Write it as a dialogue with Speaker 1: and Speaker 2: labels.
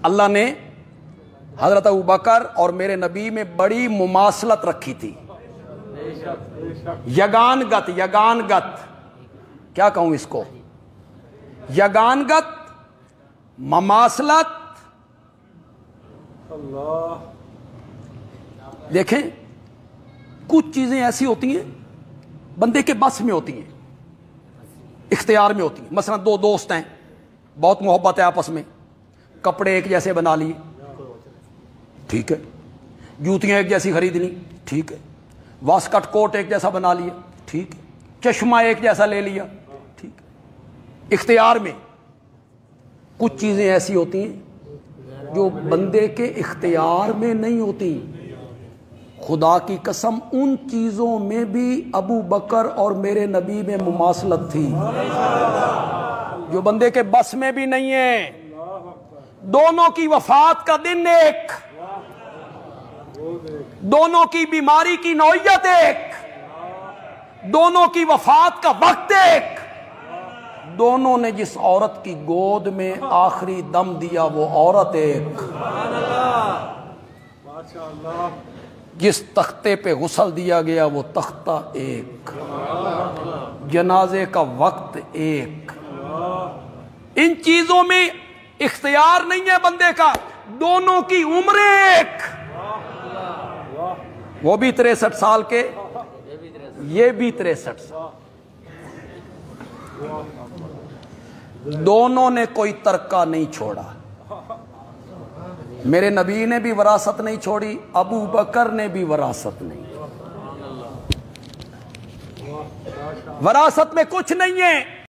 Speaker 1: اللہ نے حضرت ابوبکر اور میرے نبی میں بڑی مماثلت رکھی تھی، یگانگت کیا کہوں اس کو، یگانگت، مماثلت۔ دیکھیں کچھ چیزیں ایسی ہوتی ہیں بندے کے بس میں ہوتی ہیں، اختیار میں ہوتی ہیں۔ مثلا دو دوست ہیں، بہت محبت ہے آپس میں، کپڑے ایک جیسے بنا لیے، ٹھیک ہے، جوتیاں ایک جیسی خرید لی، ٹھیک ہے، واسکٹ کوٹ ایک جیسا بنا لیا، ٹھیک ہے، چشمہ ایک جیسا لے لیا، ٹھیک ہے۔ اختیار میں کچھ چیزیں ایسی ہوتی ہیں جو بندے کے اختیار میں نہیں ہوتی۔ خدا کی قسم ان چیزوں میں بھی ابو بکر اور میرے نبی میں مماثلت تھی جو بندے کے بس میں بھی نہیں ہے۔ دونوں کی وفات کا دن ایک، دونوں کی بیماری کی نوعیت ایک، دونوں کی وفات کا وقت ایک، دونوں نے جس عورت کی گود میں آخری دم دیا وہ عورت ایک، جس تختے پہ غسل دیا گیا وہ تختہ ایک، جنازے کا وقت ایک۔ ان چیزوں میں اختیار نہیں ہے بندے کا، دونوں کی عمریں ایک، وہ بھی 63 سال کے، یہ بھی 63 سال، دونوں نے کوئی ترکہ نہیں چھوڑا۔ میرے نبی نے بھی وراثت نہیں چھوڑی، ابو بکر نے بھی وراثت نہیں، وراثت میں کچھ نہیں ہے۔